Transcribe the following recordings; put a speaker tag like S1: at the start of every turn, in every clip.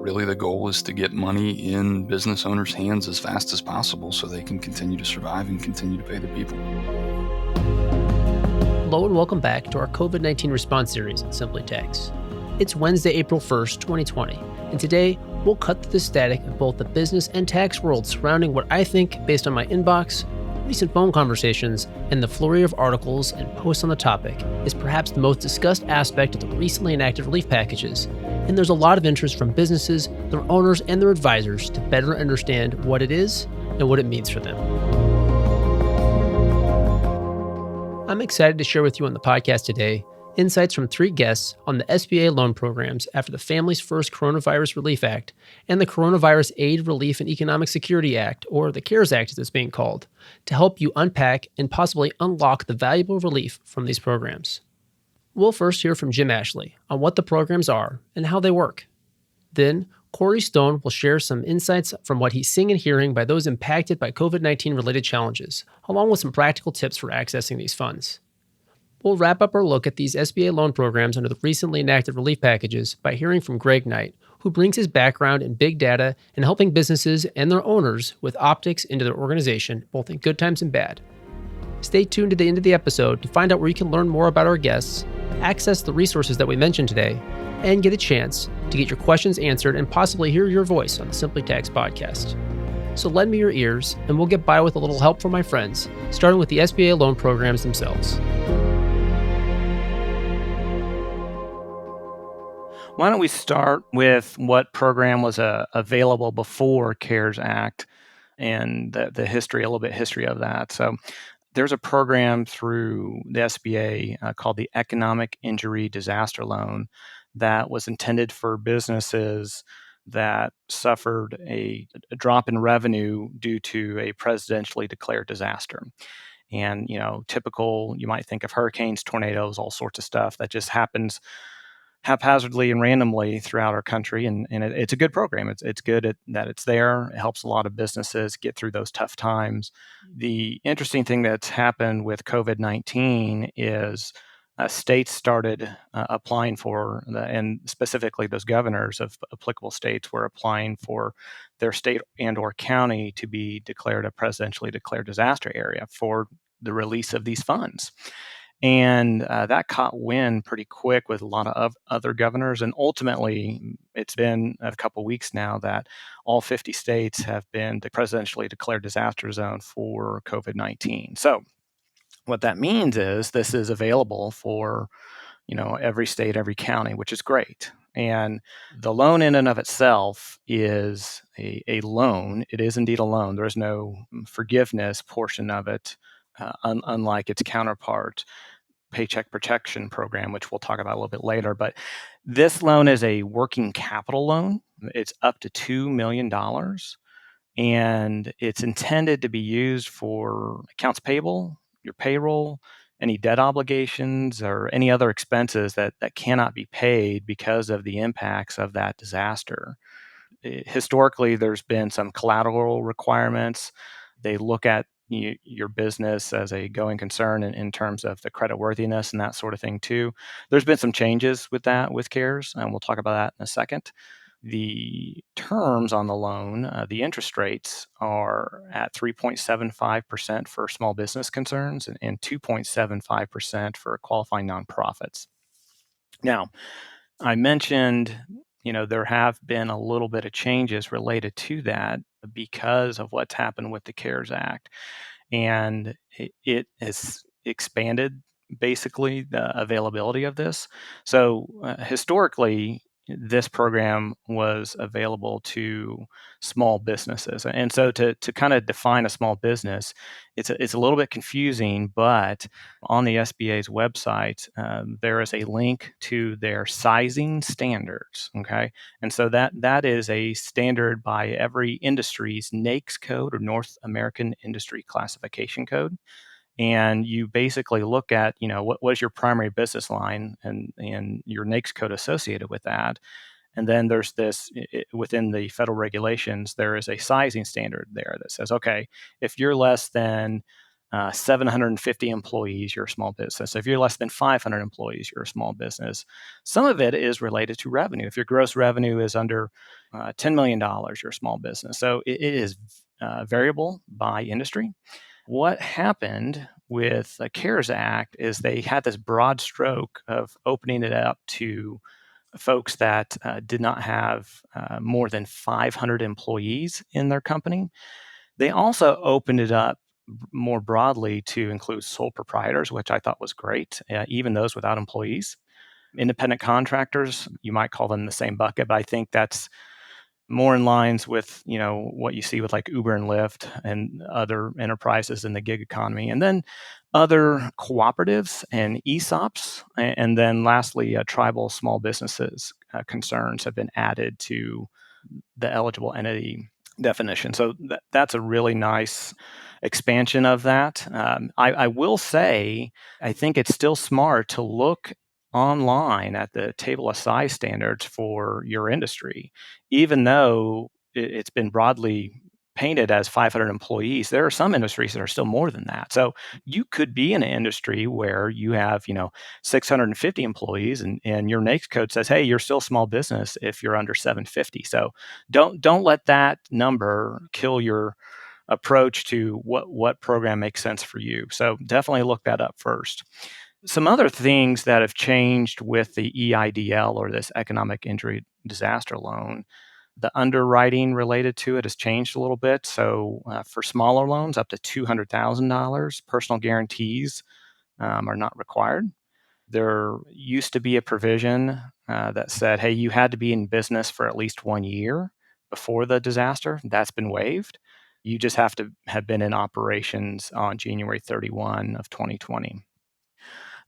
S1: really the goal is to get money in business owners' hands as fast as possible so they can continue to survive and continue to pay their people.
S2: Hello and welcome back to our COVID-19 response series on Simply Tax. It's Wednesday, April 1st, 2020, and today we'll cut through the static of both the business and tax world surrounding what I think, based on my inbox, recent phone conversations, and the flurry of articles and posts on the topic, is perhaps the most discussed aspect of the recently enacted relief packages, and there's a lot of interest from businesses, their owners, and their advisors to better understand what it is and what it means for them. I'm excited to share with you on the podcast today insights from 3 guests on the SBA loan programs after the Families First Coronavirus Relief Act and the Coronavirus Aid, Relief, and Economic Security Act, or the CARES Act as it's being called, to help you unpack and possibly unlock the valuable relief from these programs. We'll first hear from Jim Ashley on what the programs are and how they work. Then, Corey Stone will share some insights from what he's seeing and hearing by those impacted by COVID-19 related challenges, along with some practical tips for accessing these funds. We'll wrap up our look at these SBA loan programs under the recently enacted relief packages by hearing from Greg Knight, who brings his background in big data and helping businesses and their owners with optics into their organization, both in good times and bad. Stay tuned to the end of the episode to find out where you can learn more about our guests, access the resources that we mentioned today, and get a chance to get your questions answered and possibly hear your voice on the Simply Tax podcast. So lend me your ears, and we'll get by with a little help from my friends, starting with the SBA loan programs themselves.
S3: Why don't we start with what program was available before CARES Act and the history, a little bit history of that. So there's a program through the SBA called the Economic Injury Disaster Loan that was intended for businesses that suffered a drop in revenue due to a presidentially declared disaster. And, typical, you might think of hurricanes, tornadoes, all sorts of stuff that just happens haphazardly and randomly throughout our country, and it's a good program. It's good that it's there. It helps a lot of businesses get through those tough times. The interesting thing that's happened with COVID-19 is states started applying for, and specifically those governors of applicable states were applying for their state and or county to be declared a presidentially declared disaster area for the release of these funds. And that caught wind pretty quick with a lot of other governors. And ultimately, it's been a couple weeks now that all 50 states have been presidentially declared disaster zone for COVID-19. So what that means is this is available for, every state, every county, which is great. And the loan in and of itself is a loan. It is indeed a loan. There is no forgiveness portion of it. Unlike its counterpart, Paycheck protection program, which we'll talk about a little bit later. But this loan is a working capital loan. It's up to $2 million, and it's intended to be used for accounts payable, your payroll, any debt obligations, or any other expenses that cannot be paid because of the impacts of that disaster. Historically, there's been some collateral requirements. They look at your business as a going concern in terms of the creditworthiness and that sort of thing too. There's been some changes with that with CARES, and we'll talk about that in a second. The terms on the loan, the interest rates are at 3.75% for small business concerns and 2.75% for qualifying nonprofits. Now, I mentioned there have been a little bit of changes related to that because of what's happened with the CARES Act. And it has expanded, basically, the availability of this. So historically, this program was available to small businesses. And so to kind of define a small business, it's a little bit confusing, but on the SBA's website, there is a link to their sizing standards, okay? And so that is a standard by every industry's NAICS code, or North American Industry Classification Code. And you basically look at, what was your primary business line and your NAICS code associated with that. And then there's this, within the federal regulations, there is a sizing standard there that says, okay, if you're less than 750 employees, you're a small business. If you're less than 500 employees, you're a small business. Some of it is related to revenue. If your gross revenue is under $10 million, you're a small business. So it is variable by industry. What happened with the CARES Act is they had this broad stroke of opening it up to folks that did not have more than 500 employees in their company. They also opened it up more broadly to include sole proprietors, which I thought was great, even those without employees. Independent contractors, you might call them the same bucket, but I think that's more in lines with what you see with like Uber and Lyft and other enterprises in the gig economy, and then other cooperatives and ESOPs, and then lastly, tribal small businesses concerns have been added to the eligible entity definition. So that's a really nice expansion of that. I will say, I think it's still smart to look online at the table of size standards for your industry, even though it's been broadly painted as 500 employees. There are some industries that are still more than that. So you could be in an industry where you have 650 employees, and your NAICS code says, hey, you're still a small business if you're under 750. So don't let that number kill your approach to what program makes sense for you. So definitely look that up first. Some other things that have changed with the EIDL, or this economic injury disaster loan, the underwriting related to it has changed a little bit. So for smaller loans up to $200,000, personal guarantees are not required. There used to be a provision that said, hey, you had to be in business for at least 1 year before the disaster. That's been waived. You just have to have been in operations on January 31 of 2020.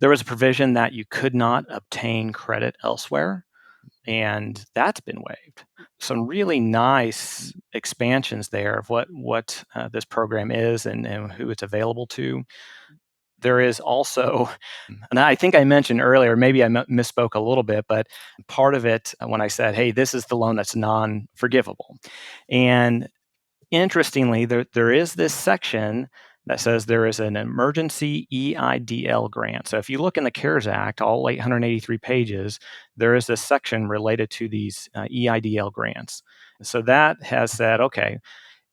S3: There was a provision that you could not obtain credit elsewhere, and that's been waived. Some really nice expansions there of what this program is and who it's available to. There is also, and I think I mentioned earlier, maybe I misspoke a little bit, but part of it when I said, hey, this is the loan that's non-forgivable. And interestingly, there is this section that says there is an emergency EIDL grant. So if you look in the CARES Act, all 883 pages, there is this section related to these EIDL grants. So that has said, okay,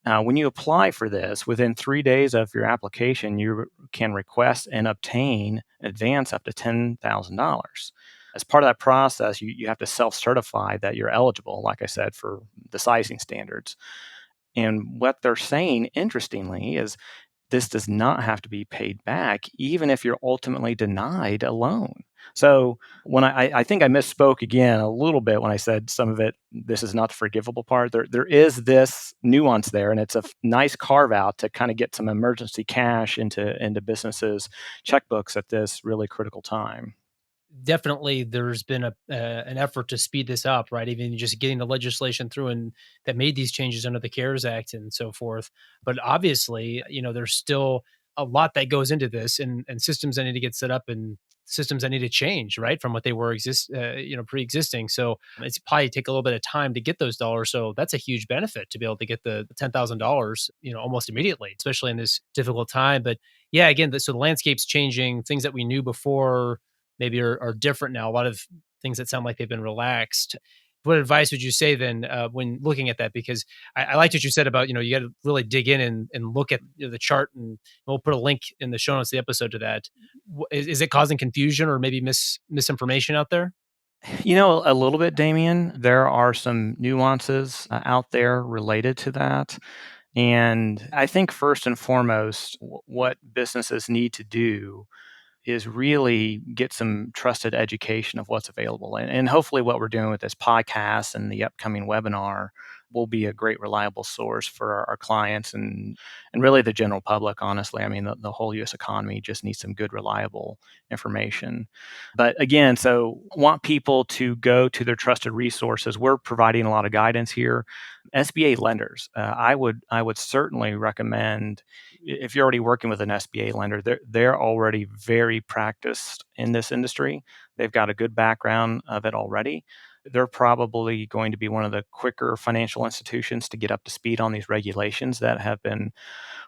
S3: when you apply for this, within 3 days of your application, you can request and obtain advance up to $10,000. As part of that process, you have to self-certify that you're eligible, like I said, for the sizing standards. And what they're saying, interestingly, is this does not have to be paid back, even if you're ultimately denied a loan. So when I think I misspoke again a little bit when I said some of it, this is not the forgivable part. There is this nuance there, and it's a nice carve out to kind of get some emergency cash into businesses' checkbooks at this really critical time.
S2: Definitely there's been an effort to speed this up, right? Even just getting the legislation through and that made these changes under the CARES Act and so forth. But obviously, there's still a lot that goes into this, and systems that need to get set up and systems that need to change, right, from what they were pre-existing. So it's probably take a little bit of time to get those dollars. So that's a huge benefit to be able to get the $10,000, almost immediately, especially in this difficult time. But yeah, again, so the landscape's changing. Things that we knew before maybe are different now. A lot of things that sound like they've been relaxed. What advice would you say then when looking at that? Because I liked what you said about, you got to really dig in and look at the chart, and we'll put a link in the show notes of the episode to that. Is it causing confusion or maybe misinformation out there?
S3: A little bit, Damien. There are some nuances out there related to that. And I think first and foremost, what businesses need to do is really get some trusted education of what's available. And hopefully what we're doing with this podcast and the upcoming webinar will be a great reliable source for our clients and really the general public, honestly. I mean, the whole U.S. economy just needs some good, reliable information. But again, so want people to go to their trusted resources. We're providing a lot of guidance here. SBA lenders, I would certainly recommend, if you're already working with an SBA lender, they're already very practiced in this industry. They've got a good background of it already. They're probably going to be one of the quicker financial institutions to get up to speed on these regulations that have been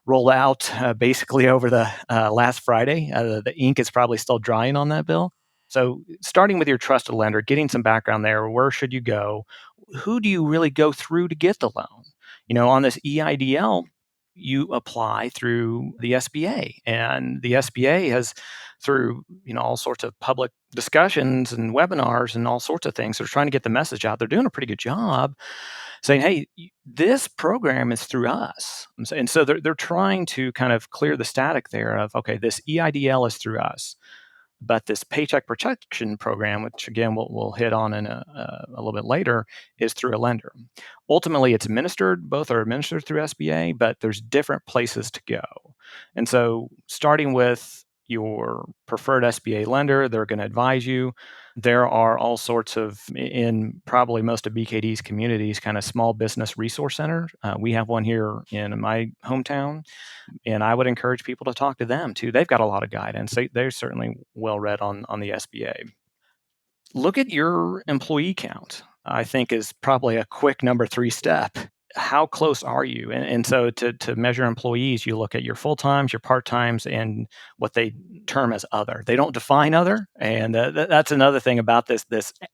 S3: rolled out basically over the last Friday. The ink is probably still drying on that bill. So, starting with your trusted lender, getting some background there, where should you go? Who do you really go through to get the loan? On this EIDL, you apply through the SBA, and the SBA has, through all sorts of public discussions and webinars and all sorts of things, they're trying to get the message out. They're doing a pretty good job saying, hey, this program is through us. And so they're trying to kind of clear the static there of, okay, this EIDL is through us. But this Paycheck Protection Program, which again we'll hit on in a little bit later, is through a lender. Ultimately, both are administered through SBA, but there's different places to go. And so starting with your preferred SBA lender, they're going to advise you. There are all sorts of, in probably most of BKD's communities, kind of small business resource centers. We have one here in my hometown. And I would encourage people to talk to them too. They've got a lot of guidance. They're certainly well read on the SBA. Look at your employee count, I think, is probably a quick number 3 step. How close are you? And so to measure employees, you look at your full-times, your part-times, and what they term as other. They don't define other. And that's another thing about this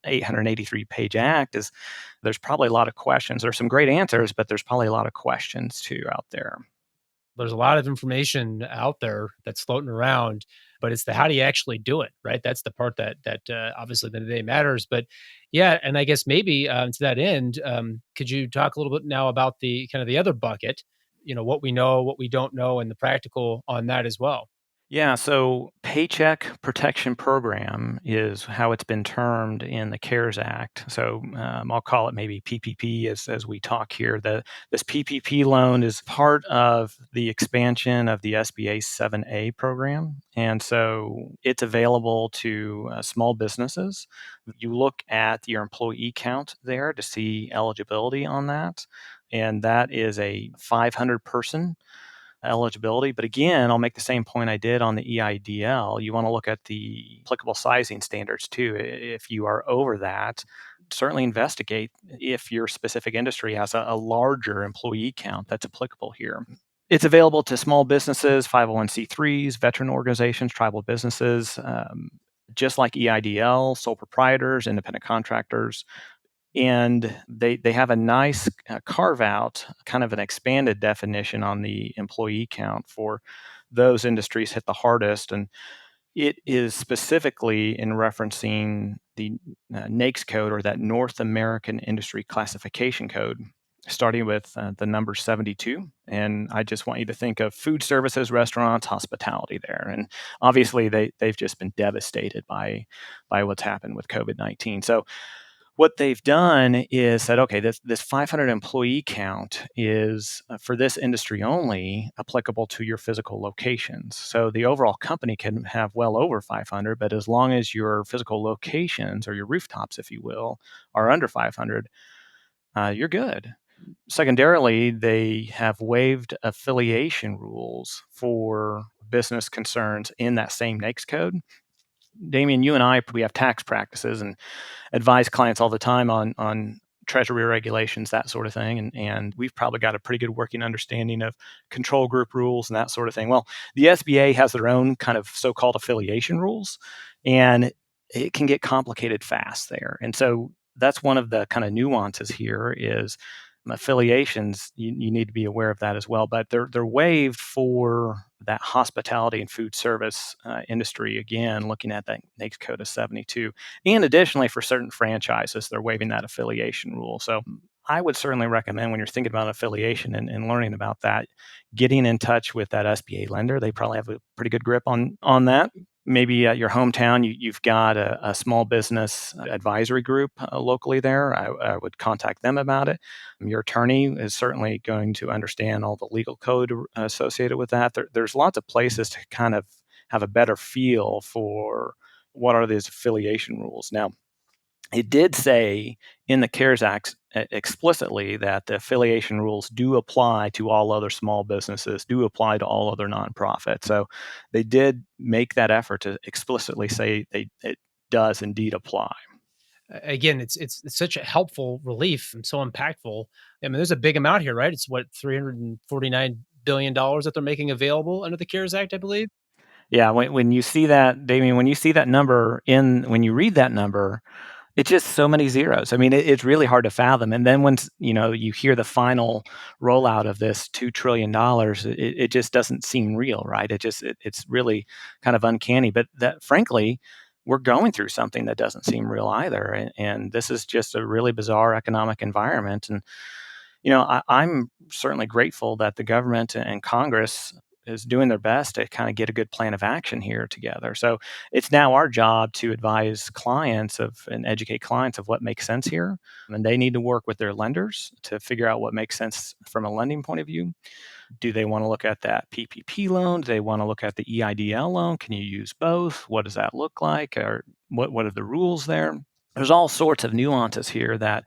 S3: 883-page act is there's probably a lot of questions. There's some great answers, but there's probably a lot of questions too out there.
S2: There's a lot of information out there that's floating around, but it's the how do you actually do it, right? That's the part that obviously the day matters. But yeah, and I guess maybe to that end, could you talk a little bit now about the kind of the other bucket, what we know, what we don't know, and the practical on that as well?
S3: Yeah, so Paycheck Protection Program is how it's been termed in the CARES Act. So I'll call it maybe PPP as we talk here. This PPP loan is part of the expansion of the SBA 7A program. And so it's available to small businesses. You look at your employee count there to see eligibility on that. And that is a 500 person eligibility. But again, I'll make the same point I did on the EIDL. You want to look at the applicable sizing standards too. If you are over that, certainly investigate if your specific industry has a larger employee count that's applicable here. It's available to small businesses, 501c3s, veteran organizations, tribal businesses, just like EIDL, sole proprietors, independent contractors. And they have a nice carve out, kind of an expanded definition on the employee count for those industries hit the hardest. And it is specifically in referencing the NAICS code, or that North American Industry Classification Code, starting with the number 72. And I just want you to think of food services, restaurants, hospitality there. And obviously they've just been devastated by what's happened with COVID-19. So what they've done is said, okay, this 500 employee count is for this industry only applicable to your physical locations. So the overall company can have well over 500, but as long as your physical locations, or your rooftops, if you will, are under 500, you're good. Secondarily, they have waived affiliation rules for business concerns in that same NAICS code. Damien, you and I, we have tax practices and advise clients all the time on treasury regulations, that sort of thing. And we've probably got a pretty good working understanding of control group rules and that sort of thing. Well, the SBA has their own kind of so-called affiliation rules, and it can get complicated fast there. And so that's one of the kind of nuances here is affiliations. You need to be aware of that as well. But they're waived for that hospitality and food service industry. Again, looking at that NAICS code of 72, and additionally for certain franchises, they're waiving that affiliation rule. So I would certainly recommend, when you're thinking about affiliation and learning about that, getting in touch with that SBA lender. They probably have a pretty good grip on that. Maybe at your hometown, you've got a small business advisory group locally there. I would contact them about it. Your attorney is certainly going to understand all the legal code associated with that. There's lots of places to kind of have a better feel for what are these affiliation rules. Now, it did say in the CARES Act explicitly that the affiliation rules do apply to all other small businesses, do apply to all other nonprofits. So they did make that effort to explicitly say it does indeed apply.
S2: Again, it's such a helpful relief and so impactful. I mean, there's a big amount here, right? It's what $349 billion that they're making available under the CARES Act, I believe.
S3: Yeah, when you see that, Damien, when you see that number when you read that number, it's just so many zeros. I mean, it's really hard to fathom. And then once you hear the final rollout of this $2 trillion, it just doesn't seem real, right? It's really kind of uncanny. But that, frankly, we're going through something that doesn't seem real either. And this is just a really bizarre economic environment. And I'm certainly grateful that the government and Congress is doing their best to kind of get a good plan of action here together. So it's now our job to advise clients and educate clients of what makes sense here. And they need to work with their lenders to figure out what makes sense from a lending point of view. Do they want to look at that PPP loan? Do they want to look at the EIDL loan? Can you use both? What does that look like? Or what are the rules there? There's all sorts of nuances here that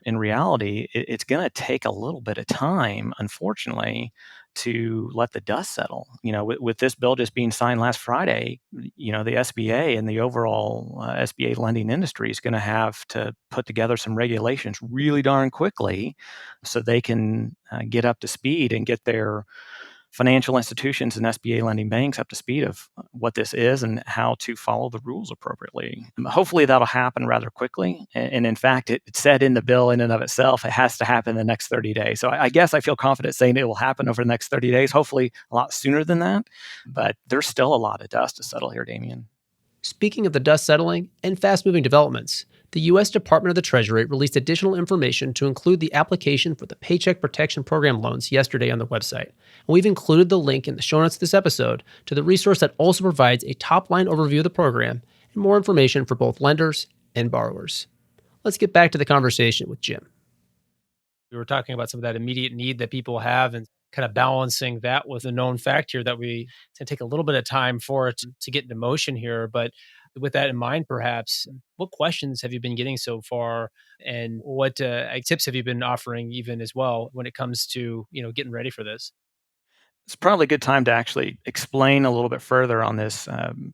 S3: in reality, it's going to take a little bit of time, unfortunately, to let the dust settle. With this bill just being signed last Friday, the SBA and the overall SBA lending industry is going to have to put together some regulations really darn quickly so they can get up to speed and get their financial institutions and SBA lending banks up to speed of what this is and how to follow the rules appropriately. Hopefully that'll happen rather quickly. And in fact, it said in the bill in and of itself, it has to happen in the next 30 days. So I guess I feel confident saying it will happen over the next 30 days, hopefully a lot sooner than that. But there's still a lot of dust to settle here, Damien.
S2: Speaking of the dust settling and fast-moving developments, the U.S. Department of the Treasury released additional information to include the application for the Paycheck Protection Program loans yesterday on their website. And we've included the link in the show notes of this episode to the resource that also provides a top-line overview of the program and more information for both lenders and borrowers. Let's get back to the conversation with Jim. We were talking about some of that immediate need that people have and kind of balancing that with a known fact here that it's going to take a little bit of time for it to get into motion here. But with that in mind, perhaps, what questions have you been getting so far? And what tips have you been offering even as well when it comes to, getting ready for this?
S3: It's probably a good time to actually explain a little bit further on this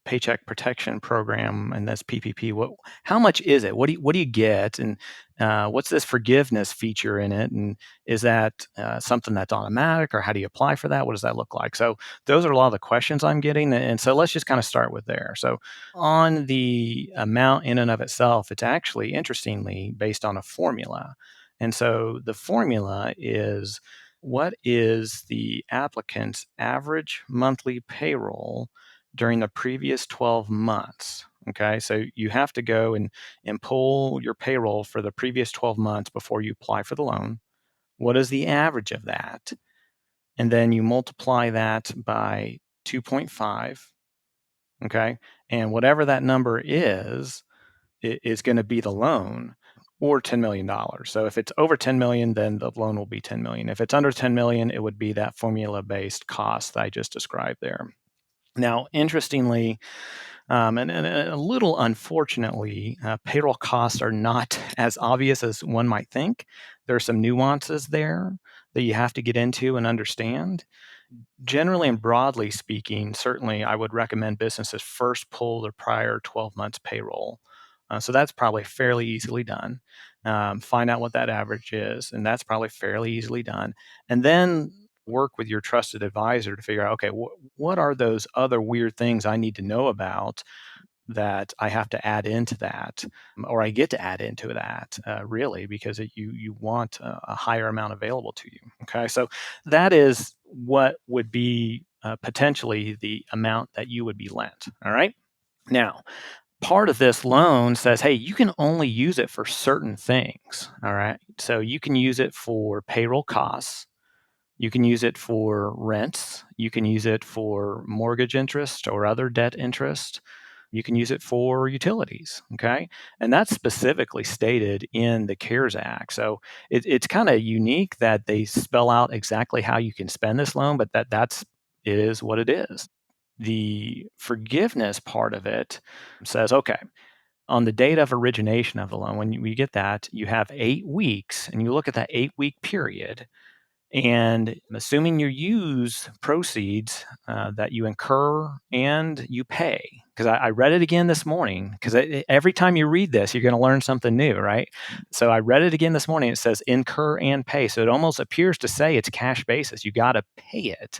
S3: Paycheck Protection Program and this PPP. How much is it? What do you get? And what's this forgiveness feature in it? And is that something that's automatic, or how do you apply for that? What does that look like? So those are a lot of the questions I'm getting. And so let's just kind of start with there. So on the amount in and of itself, it's actually, interestingly, based on a formula. And so the formula is, what is the applicant's average monthly payroll during the previous 12 months? Okay, so you have to go and pull your payroll for the previous 12 months before you apply for the loan. What is the average of that? And then you multiply that by 2.5. Okay, and whatever that number is going to be the loan, or $10 million. So if it's over 10 million, then the loan will be 10 million. If it's under 10 million, it would be that formula-based cost that I just described there. Now, interestingly, and a little unfortunately, payroll costs are not as obvious as one might think. There are some nuances there that you have to get into and understand. Generally and broadly speaking, certainly I would recommend businesses first pull their prior 12 months payroll. So that's probably fairly easily done. Find out what that average is, and that's probably fairly easily done. And then work with your trusted advisor to figure out, okay, what are those other weird things I need to know about that I have to add into that, or I get to add into that, really, because you want a higher amount available to you. Okay, so that is what would be potentially the amount that you would be lent. All right, now, part of this loan says, hey, you can only use it for certain things. All right. So you can use it for payroll costs. You can use it for rents. You can use it for mortgage interest or other debt interest. You can use it for utilities. Okay. And that's specifically stated in the CARES Act. So it's kind of unique that they spell out exactly how you can spend this loan, but it is what it is. The forgiveness part of it says, okay, on the date of origination of the loan, when you get that, you have 8 weeks, and you look at that 8-week period, and assuming you use proceeds that you incur and you pay, because I read it again this morning, because every time you read this, you're going to learn something new, right? So I read it again this morning. It says incur and pay. So it almost appears to say it's cash basis. You got to pay it.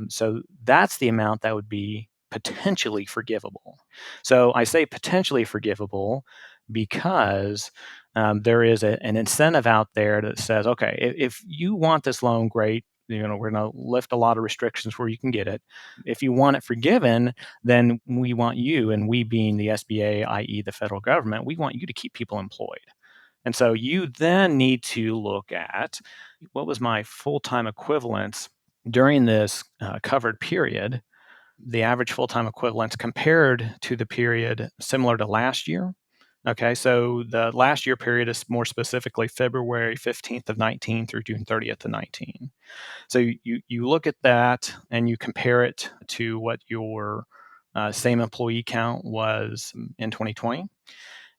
S3: So that's the amount that would be potentially forgivable. So I say potentially forgivable because there is an incentive out there that says, okay, if you want this loan, great. We're going to lift a lot of restrictions where you can get it. If you want it forgiven, then we want you, and we being the SBA, i.e. the federal government, we want you to keep people employed. And so you then need to look at what was my full-time equivalence during this covered period, the average full-time equivalents compared to the period similar to last year. Okay, so the last year period is more specifically February 15th of 19 through June 30th of 19. So you look at that and you compare it to what your same employee count was in 2020.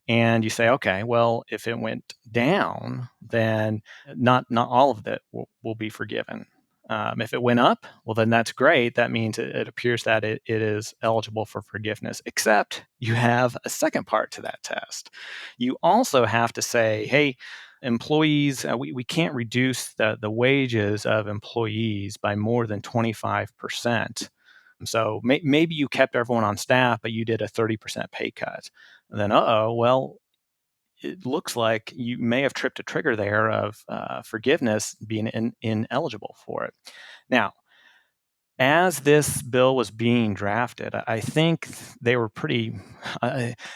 S3: And you say, okay, well, if it went down, then not all of it will be forgiven. If it went up, well, then that's great. That means it appears that it is eligible for forgiveness, except you have a second part to that test. You also have to say, hey, employees, we can't reduce the wages of employees by more than 25%. So maybe you kept everyone on staff, but you did a 30% pay cut. And then, well, it looks like you may have tripped a trigger there of forgiveness being ineligible for it. Now, as this bill was being drafted, I think they were pretty,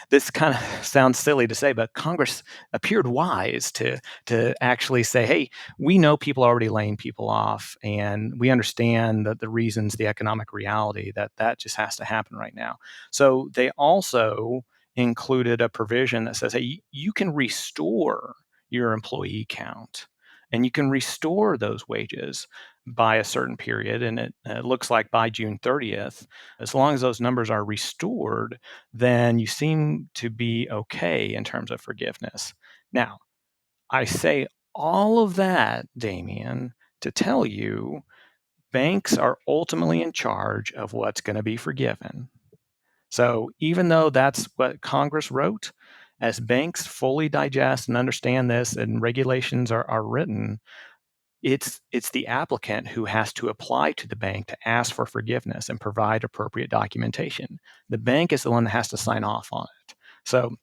S3: this kind of sounds silly to say, but Congress appeared wise to actually say, hey, we know people are already laying people off, and we understand that the reasons, the economic reality, that just has to happen right now. So they also included a provision that says, hey, you can restore your employee count, and you can restore those wages by a certain period, and it looks like by June 30th. As long as those numbers are restored, then you seem to be okay in terms of forgiveness. Now, I say all of that, Damien, to tell you banks are ultimately in charge of what's going to be forgiven. So even though that's what Congress wrote, as banks fully digest and understand this and regulations are written, it's the applicant who has to apply to the bank to ask for forgiveness and provide appropriate documentation. The bank is the one that has to sign off on it. So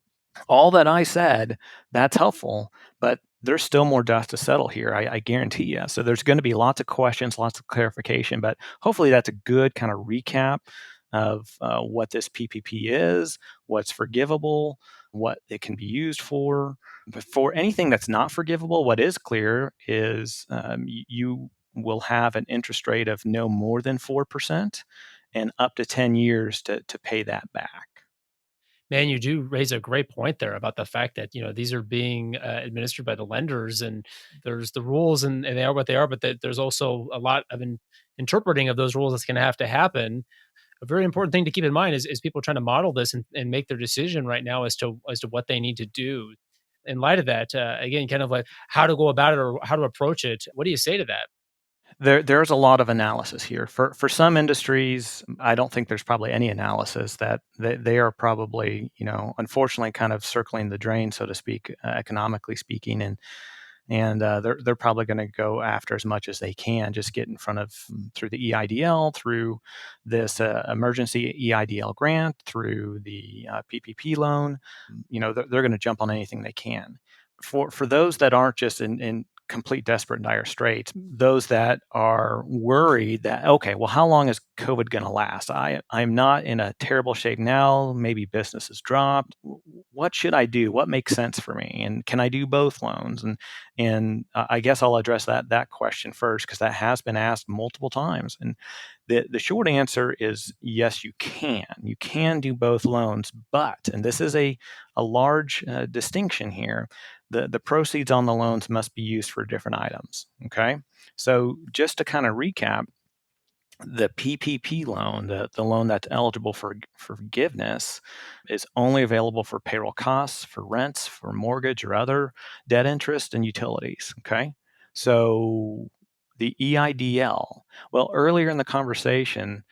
S3: all that I said, that's helpful, but there's still more dust to settle here, I guarantee you. So there's going to be lots of questions, lots of clarification, but hopefully that's a good kind of recap of what this PPP is, what's forgivable, what it can be used for. But for anything that's not forgivable, what is clear is you will have an interest rate of no more than 4% and up to 10 years to pay that back.
S2: Man, you do raise a great point there about the fact that, these are being administered by the lenders, and there's the rules, and they are what they are, but there's also a lot of interpreting of those rules that's going to have to happen. A very important thing to keep in mind is people trying to model this and make their decision right now as to what they need to do. In light of that, again, kind of like how to go about it or how to approach it. What do you say to that?
S3: There's a lot of analysis here. For some industries, I don't think there's probably any analysis that they are probably, unfortunately kind of circling the drain, so to speak, economically speaking, and they're probably going to go after as much as they can, just get in front of through the EIDL, through this emergency EIDL grant, through the PPP loan. They're going to jump on anything they can. For those that aren't just in complete desperate and dire straits, those that are worried that, okay, well, how long is COVID going to last? I'm not in a terrible shape now. Maybe business has dropped. What should I do? What makes sense for me? And can I do both loans? And I guess I'll address that question first, because that has been asked multiple times. And the short answer is yes, you can. You can do both loans, but, and this is a large distinction here, the proceeds on the loans must be used for different items. Okay, so just to kind of recap, the PPP loan, the loan that's eligible for forgiveness, is only available for payroll costs, for rents, for mortgage or other debt interest, and utilities. Okay, so the EIDL. Well, earlier in the conversation,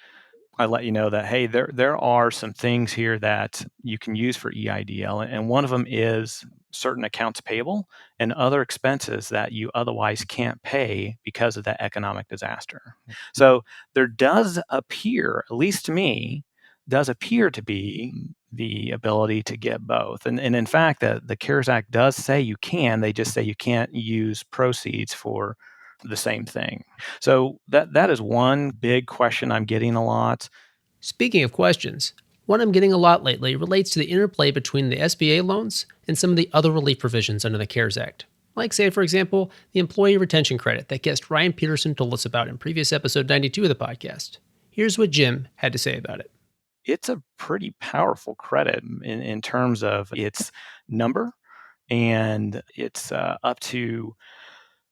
S3: I let you know that, hey, there are some things here that you can use for EIDL, and one of them is certain accounts payable and other expenses that you otherwise can't pay because of that economic disaster. So there does appear, at least to me, does appear to be the ability to get both. And in fact, the CARES Act does say you can, they just say you can't use proceeds for the same thing. So that is one big question I'm getting a lot.
S2: Speaking of questions, one I'm getting a lot lately relates to the interplay between the SBA loans and some of the other relief provisions under the CARES Act. Like, say, for example, the employee retention credit that guest Ryan Peterson told us about in previous episode 92 of the podcast. Here's what Jim had to say about it.
S3: It's a pretty powerful credit in terms of its number, and it's up to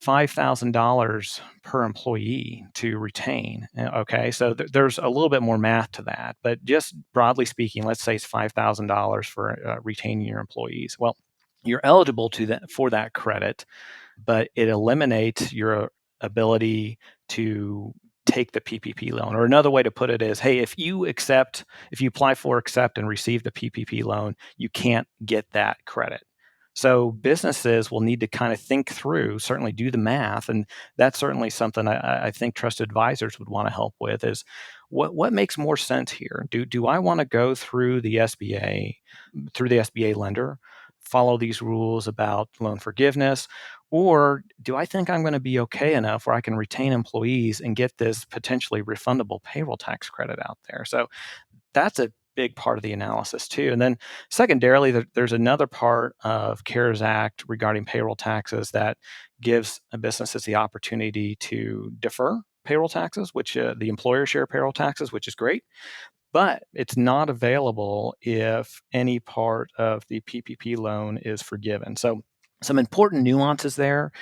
S3: $5,000 per employee to retain. Okay, so there's a little bit more math to that, but just broadly speaking, let's say it's $5,000 for retaining your employees. Well, you're eligible for that credit, but it eliminates your ability to take the PPP loan. Or another way to put it is, hey, if you apply for, accept, and receive the PPP loan, you can't get that credit. So businesses will need to kind of think through, certainly do the math, and that's certainly something I think trusted advisors would want to help with is what makes more sense here? Do I want to go through the SBA lender, follow these rules about loan forgiveness, or do I think I'm going to be okay enough where I can retain employees and get this potentially refundable payroll tax credit out there? So that's a big part of the analysis too. And then secondarily, there's another part of CARES Act regarding payroll taxes that gives businesses the opportunity to defer payroll taxes, which the employer share payroll taxes, which is great. But it's not available if any part of the PPP loan is forgiven. So some important nuances there.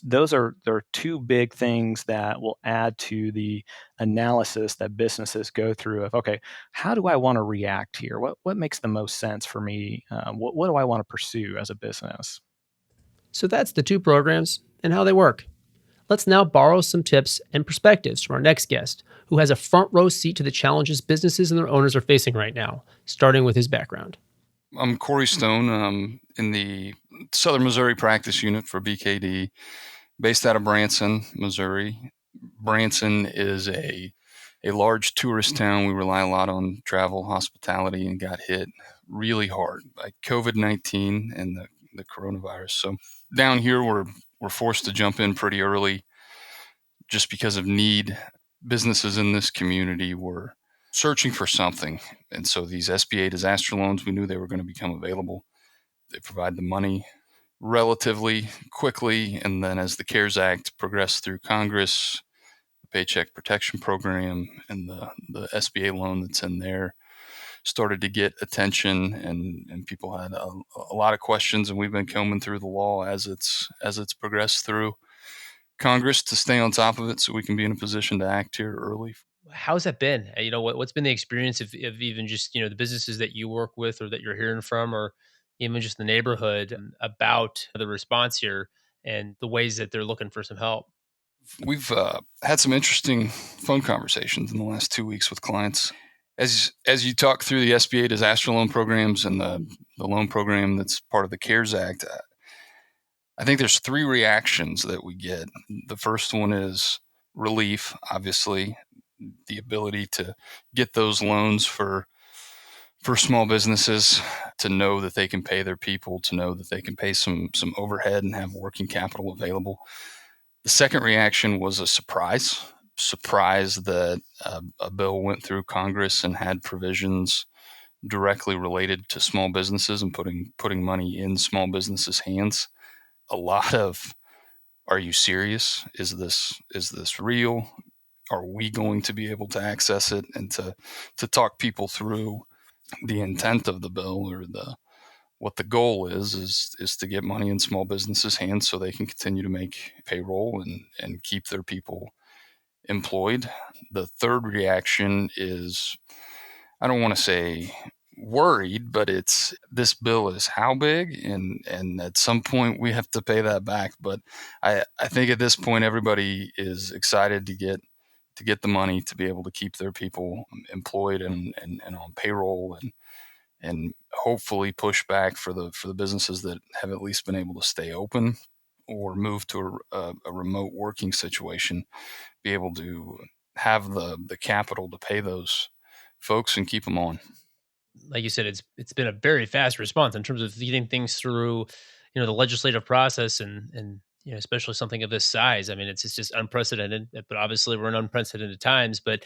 S3: There are two big things that will add to the analysis that businesses go through of, okay, how do I want to react here? What makes the most sense for me? What do I want to pursue as a business?
S2: So that's the two programs and how they work. Let's now borrow some tips and perspectives from our next guest, who has a front row seat to the challenges businesses and their owners are facing right now, starting with his background.
S1: I'm Corey Stone. In the Southern Missouri practice unit for BKD, based out of Branson, Missouri. Branson is a large tourist town. We rely a lot on travel, hospitality, and got hit really hard by COVID-19 and the coronavirus. So down here, we're forced to jump in pretty early just because of need. Businesses in this community were searching for something. And so these SBA disaster loans, we knew they were going to become available. They provide the money relatively quickly. And then as the CARES Act progressed through Congress, the Paycheck Protection Program and the SBA loan that's in there started to get attention, and people had a lot of questions, and we've been combing through the law as it's progressed through Congress to stay on top of it so we can be in a position to act here early.
S2: How's that been? What's been the experience of even just, the businesses that you work with or that you're hearing from, or even just the neighborhood about the response here and the ways that they're looking for some help?
S1: We've had some interesting phone conversations in the last 2 weeks with clients. As you talk through the SBA disaster loan programs and the loan program that's part of the CARES Act, I think there's three reactions that we get. The first one is relief, obviously, the ability to get those loans for small businesses, to know that they can pay their people, to know that they can pay some overhead and have working capital available. The second reaction was a surprise that a bill went through Congress and had provisions directly related to small businesses and putting money in small businesses' hands. A lot of, are you serious? Is this real? Are we going to be able to access it? And to talk people through the intent of the bill, or what the goal is to get money in small businesses' hands so they can continue to make payroll and keep their people employed. The third reaction is, I don't want to say worried, but it's, this bill is how big, and at some point we have to pay that back. But I think at this point everybody is excited to get to get the money to be able to keep their people employed and on payroll, and hopefully push back for the businesses that have at least been able to stay open or move to a remote working situation, be able to have the capital to pay those folks and keep them on.
S2: Like you said, it's been a very fast response in terms of getting things through, the legislative process and especially something of this size. I mean, it's just unprecedented. But obviously, we're in unprecedented times. But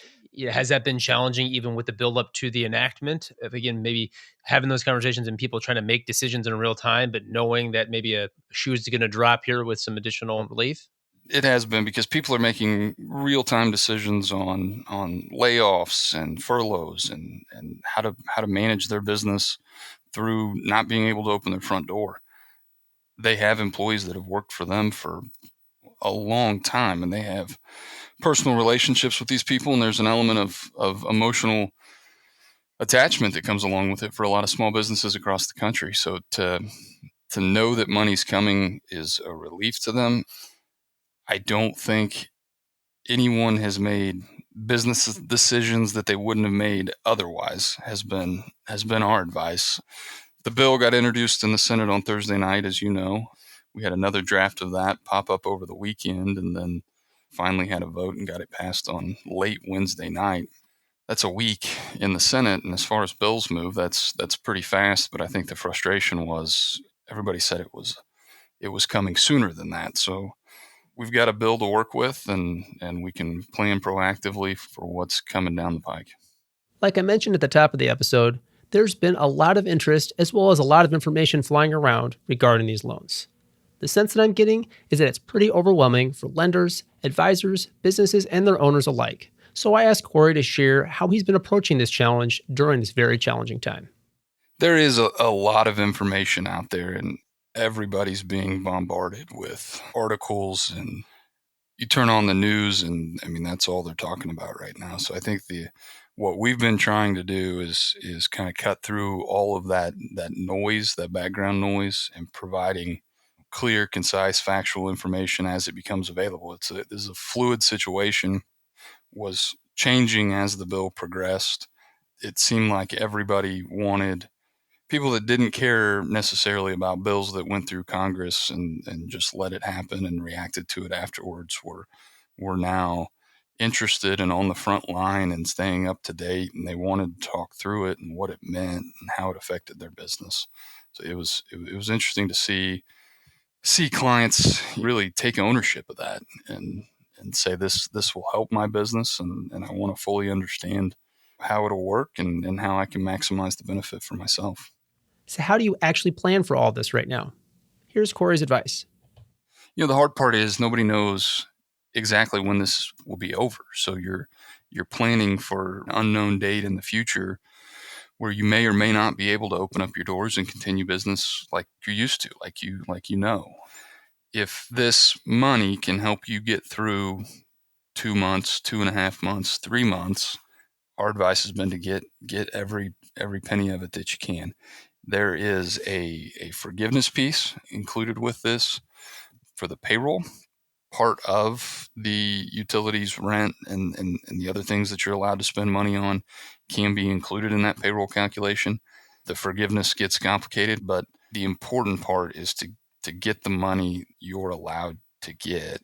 S2: has that been challenging even with the build up to the enactment? If, again, maybe having those conversations and people trying to make decisions in real time, but knowing that maybe a shoe is going to drop here with some additional relief.
S1: It has been, because people are making real-time decisions on layoffs and furloughs and how to manage their business through not being able to open their front door. They have employees that have worked for them for a long time, and they have personal relationships with these people, and there's an element of emotional attachment that comes along with it for a lot of small businesses across the country. So to know that money's coming is a relief to them. I don't think anyone has made business decisions that they wouldn't have made otherwise, has been our advice. The bill got introduced in the Senate on Thursday night, as you know. We had another draft of that pop up over the weekend, and then finally had a vote and got it passed on late Wednesday night. That's a week in the Senate, and as far as bills move, that's pretty fast. But I think the frustration was everybody said it was coming sooner than that. So we've got a bill to work with, and we can plan proactively for what's coming down the pike.
S2: Like I mentioned at the top of the episode, there's been a lot of interest as well as a lot of information flying around regarding these loans. The sense that I'm getting is that it's pretty overwhelming for lenders, advisors, businesses, and their owners alike. So I asked Corey to share how he's been approaching this challenge during this very challenging time.
S1: There is a lot of information out there, and everybody's being bombarded with articles, and you turn on the news and I mean, that's all they're talking about right now. So I think what we've been trying to do is kind of cut through all of that noise, that background noise, and providing clear, concise, factual information as it becomes available. This is a fluid situation, was changing as the bill progressed. It seemed like everybody wanted, people that didn't care necessarily about bills that went through Congress and just let it happen and reacted to it afterwards, were now interested and on the front line and staying up to date, and they wanted to talk through it and what it meant and how it affected their business. So it was interesting to see clients really take ownership of that and say this will help my business, and I want to fully understand how it'll work and how I can maximize the benefit for myself.
S2: So how do you actually plan for all this right now? Here's Corey's advice.
S1: The hard part is nobody knows exactly when this will be over. So you're planning for an unknown date in the future where you may or may not be able to open up your doors and continue business like you're used to, like you know. If this money can help you get through 2 months, 2.5 months, 3 months, our advice has been to get every penny of it that you can. There is a forgiveness piece included with this for the payroll. Part of the utilities, rent, and the other things that you're allowed to spend money on can be included in that payroll calculation. The forgiveness gets complicated, but the important part is to get the money you're allowed to get.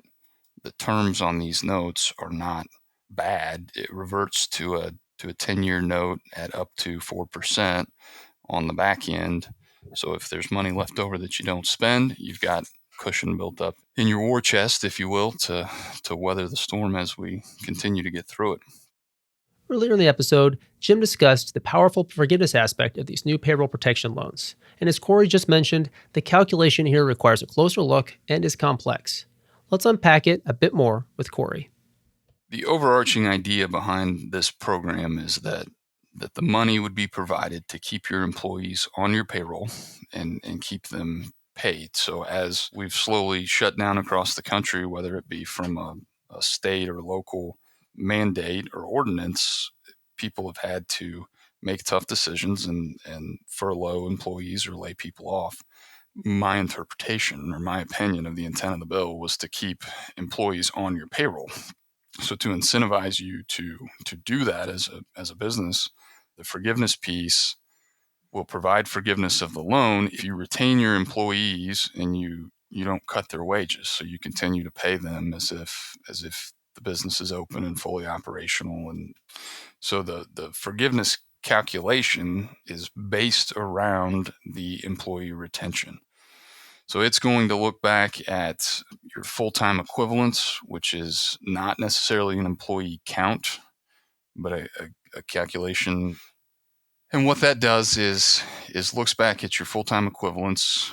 S1: The terms on these notes are not bad. It reverts to a 10-year note at up to 4% on the back end. So if there's money left over that you don't spend, you've got cushion built up in your war chest, if you will, to weather the storm as we continue to get through it.
S2: Earlier in the episode, Jim discussed the powerful forgiveness aspect of these new payroll protection loans. And as Corey just mentioned, the calculation here requires a closer look and is complex. Let's unpack it a bit more with Corey.
S1: The overarching idea behind this program is that the money would be provided to keep your employees on your payroll and keep them paid. So as we've slowly shut down across the country, whether it be from a state or local mandate or ordinance, people have had to make tough decisions and furlough employees or lay people off. My interpretation or my opinion of the intent of the bill was to keep employees on your payroll. So to incentivize you to do that as a business, the forgiveness piece will provide forgiveness of the loan if you retain your employees and you don't cut their wages. So you continue to pay them as if the business is open and fully operational. And so the forgiveness calculation is based around the employee retention. So it's going to look back at your full-time equivalents, which is not necessarily an employee count, but a calculation. And what that does is looks back at your full-time equivalents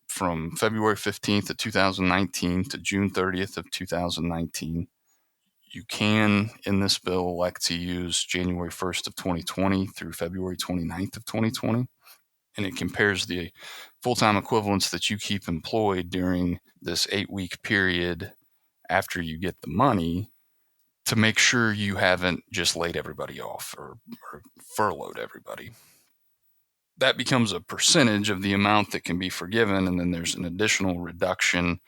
S1: from February 15th of 2019 to June 30th of 2019. You can, in this bill, elect to use January 1st of 2020 through February 29th of 2020. And it compares the full-time equivalents that you keep employed during this 8-week period after you get the money to make sure you haven't just laid everybody off or furloughed everybody. That becomes a percentage of the amount that can be forgiven, and then there's an additional reduction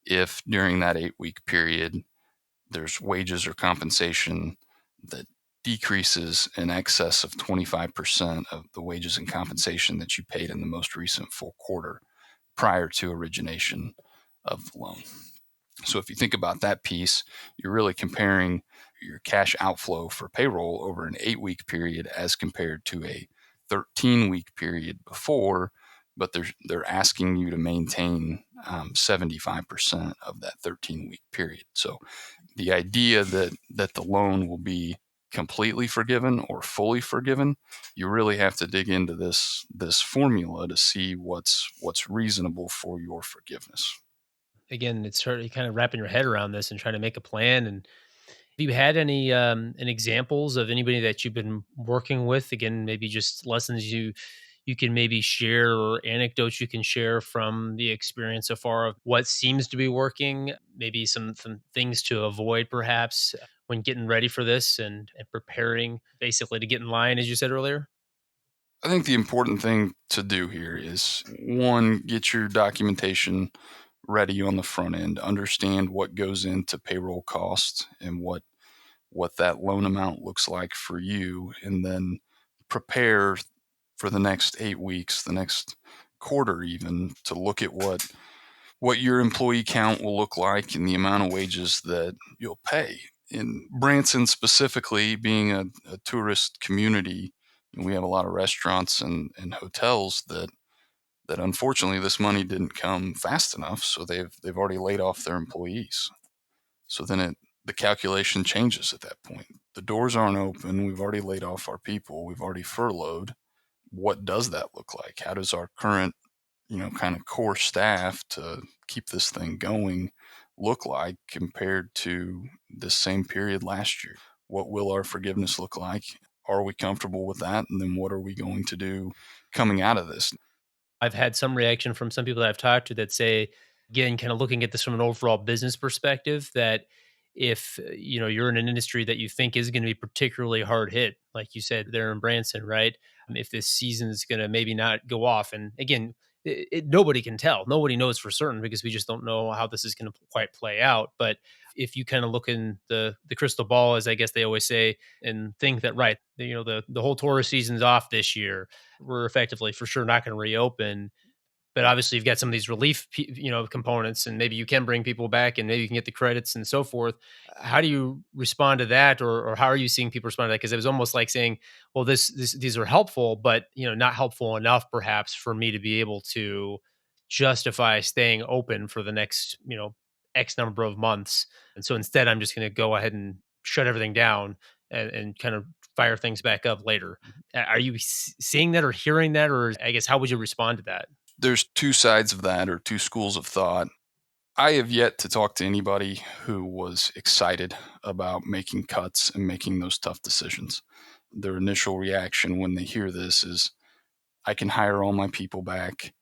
S1: if during that 8-week period there's wages or compensation that decreases in excess of 25% of the wages and compensation that you paid in the most recent full quarter prior to origination of the loan. So if you think about that piece, you're really comparing your cash outflow for payroll over an 8-week period as compared to a 13-week period before, but they're asking you to maintain 75% of that 13-week period. So the idea that the loan will be completely forgiven or fully forgiven, you really have to dig into this formula to see what's reasonable for your forgiveness.
S2: Again, it's sort of kind of wrapping your head around this and trying to make a plan. And have you had any examples of anybody that you've been working with? Again, maybe just lessons you can maybe share or anecdotes you can share from the experience so far of what seems to be working, maybe some things to avoid perhaps when getting ready for this and preparing basically to get in line, as you said earlier.
S1: I think the important thing to do here is, one, get your documentation ready on the front end, understand what goes into payroll costs and what that loan amount looks like for you, and then prepare for the next 8 weeks, the next quarter even, to look at what your employee count will look like and the amount of wages that you'll pay. In Branson specifically, being a tourist community, we have a lot of restaurants and hotels that unfortunately this money didn't come fast enough, so they've already laid off their employees. So then the calculation changes at that point. The doors aren't open. We've already laid off our people. We've already furloughed. What does that look like? How does our current, kind of core staff to keep this thing going look like compared to the same period last year? What will our forgiveness look like? Are we comfortable with that? And then what are we going to do coming out of this?
S2: I've had some reaction from some people that I've talked to that say, again, kind of looking at this from an overall business perspective, that if you're in an industry that you think is going to be particularly hard hit, like you said there in Branson, right? If this season is going to maybe not go off, and again, nobody can tell, nobody knows for certain because we just don't know how this is going to quite play out. But if you kind of look in the crystal ball, as I guess they always say, and think that right, the whole tourist season's off this year, we're effectively for sure not going to reopen. But obviously, you've got some of these relief, components, and maybe you can bring people back, and maybe you can get the credits and so forth. How do you respond to that, or how are you seeing people respond to that? Because it was almost like saying, "Well, these are helpful, but not helpful enough, perhaps, for me to be able to justify staying open for the next, X number of months." And so instead, I'm just going to go ahead and shut everything down and kind of fire things back up later. Are you seeing that or hearing that, or I guess how would you respond to that?
S1: There's two sides of that, or two schools of thought. I have yet to talk to anybody who was excited about making cuts and making those tough decisions. Their initial reaction when they hear this is, I can hire all my people back.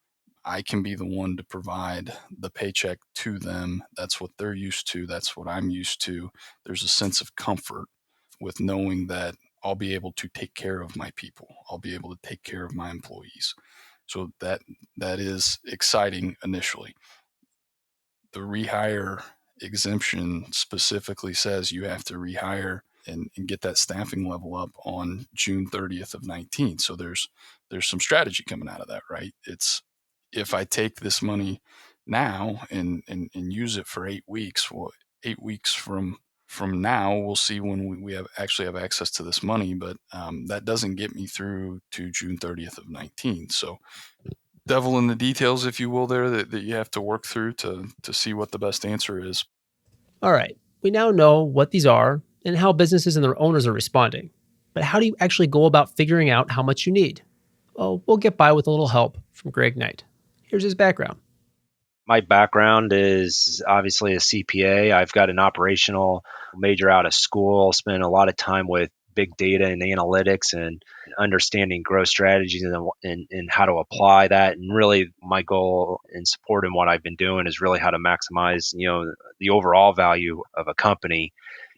S1: I can be the one to provide the paycheck to them. That's what they're used to. That's what I'm used to. There's a sense of comfort with knowing that I'll be able to take care of my people. I'll be able to take care of my employees. So that is exciting initially. The rehire exemption specifically says you have to rehire and get that staffing level up on June 30th of 19. So there's some strategy coming out of that, right? It's, if I take this money now and use it for 8 weeks, well, 8 weeks from now, we'll see when we actually have access to this money, but that doesn't get me through to June 30th of 19. So devil in the details, if you will, there that you have to work through to see what the best answer is.
S2: All right, we now know what these are and how businesses and their owners are responding. But how do you actually go about figuring out how much you need? Well, we'll get by with a little help from Greg Knight. Here's his background.
S4: My background is obviously a CPA. I've got an operational major out of school, spent a lot of time with big data and analytics and understanding growth strategies and how to apply that. And really my goal and support in what I've been doing is really how to maximize, the overall value of a company.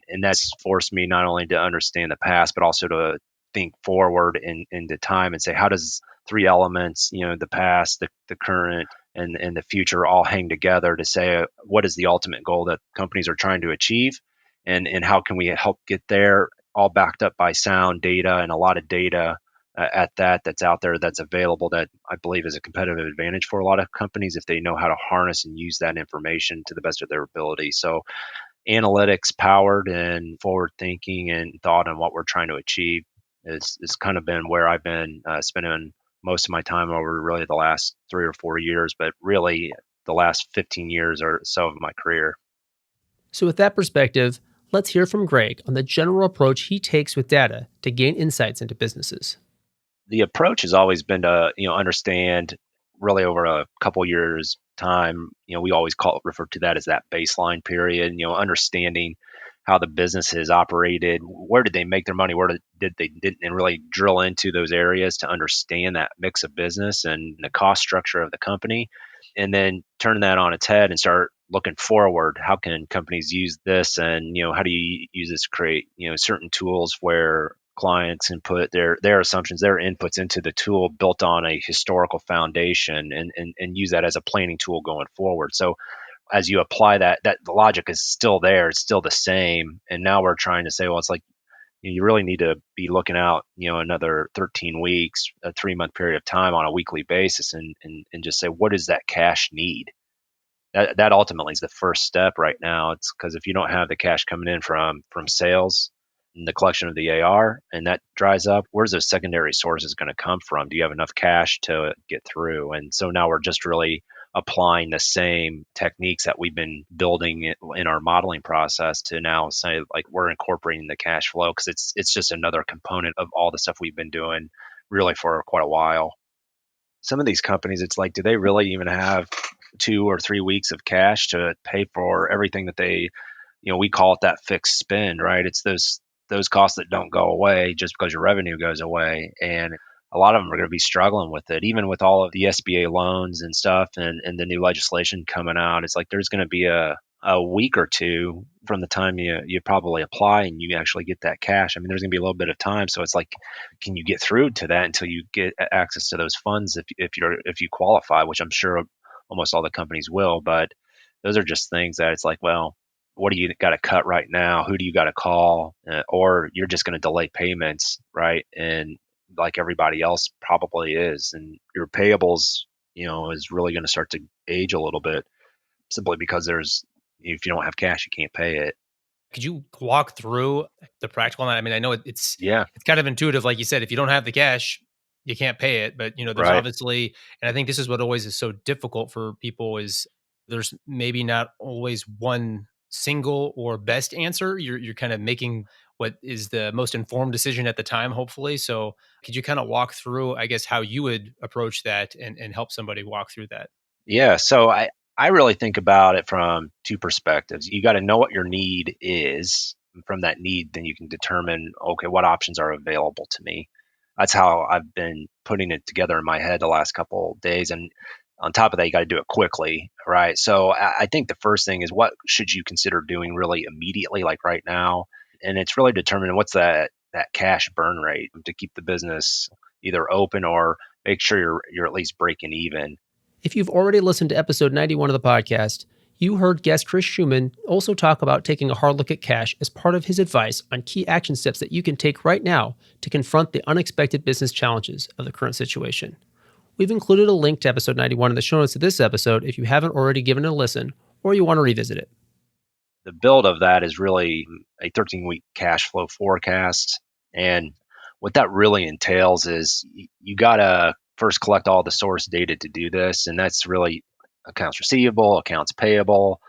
S4: And that's forced me not only to understand the past, but also to think forward into time and say, how does three elements, the past, the current, and the future all hang together to say, what is the ultimate goal that companies are trying to achieve? And how can we help get there, all backed up by sound data and a lot of data that's out there, that's available, that I believe is a competitive advantage for a lot of companies if they know how to harness and use that information to the best of their ability. So analytics powered and forward thinking and thought on what we're trying to achieve is kind of been where I've been spending most of my time over really the last 3 or 4 years, but really the last 15 years or so of my career.
S2: So with that perspective, let's hear from Greg on the general approach he takes with data to gain insights into businesses.
S4: The approach has always been to, understand really over a couple years time, we always refer to that as that baseline period, understanding how the business has operated, where did they make their money, where did they didn't, and really drill into those areas to understand that mix of business and the cost structure of the company, and then turn that on its head and start looking forward. How can companies use this, and how do you use this to create certain tools where clients can put their assumptions, their inputs into the tool built on a historical foundation, and use that as a planning tool going forward. So as you apply that the logic is still there, it's still the same. And now we're trying to say, well, it's like, you really need to be looking out, another 13 weeks, a 3-month period of time on a weekly basis, and just say, what is that cash need? That ultimately is the first step right now. It's because if you don't have the cash coming in from sales and the collection of the AR, and that dries up, where's those secondary sources going to come from? Do you have enough cash to get through? And so now we're just really applying the same techniques that we've been building in our modeling process to now say, like, we're incorporating the cash flow because it's just another component of all the stuff we've been doing really for quite a while. Some of these companies, it's like, do they really even have 2 or 3 weeks of cash to pay for everything that they, we call it that fixed spend, right? It's those costs that don't go away just because your revenue goes away. And a lot of them are going to be struggling with it, even with all of the SBA loans and stuff and the new legislation coming out. It's like there's going to be a week or two from the time you probably apply and you actually get that cash. I mean, there's going to be a little bit of time. So it's like, can you get through to that until you get access to those funds if you qualify, which I'm sure almost all the companies will. But those are just things that it's like, well, what do you got to cut right now? Who do you got to call? Or you're just going to delay payments, right? And like everybody else probably is. And your payables, is really going to start to age a little bit simply because if you don't have cash, you can't pay it.
S2: Could you walk through the practical on that? I mean, I know it's
S4: Yeah.
S2: it's kind of intuitive, like you said. If you don't have the cash, you can't pay it. But there's
S4: Right.
S2: obviously, and I think this is what always is so difficult for people is there's maybe not always one single or best answer. You're kind of making what is the most informed decision at the time, hopefully. So could you kind of walk through, I guess, how you would approach that and help somebody walk through that?
S4: Yeah. So I really think about it from two perspectives. You got to know what your need is. And from that need, then you can determine, okay, what options are available to me. That's how I've been putting it together in my head the last couple of days. And on top of that, you got to do it quickly, right? So I think the first thing is, what should you consider doing really immediately, like right now? And it's really determining what's that cash burn rate to keep the business either open or make sure you're at least breaking even.
S2: If you've already listened to episode 91 of the podcast, You heard guest Chris Schumann also talk about taking a hard look at cash as part of his advice on key action steps that you can take right now to confront the unexpected business challenges of the current situation. We've included a link to episode 91 in the show notes of this episode if you haven't already given it a listen or you want to revisit it.
S4: The build of that is really a 13-week cash flow forecast. And what that really entails is you got to first collect all the source data to do this. And that's really accounts receivable, accounts payable,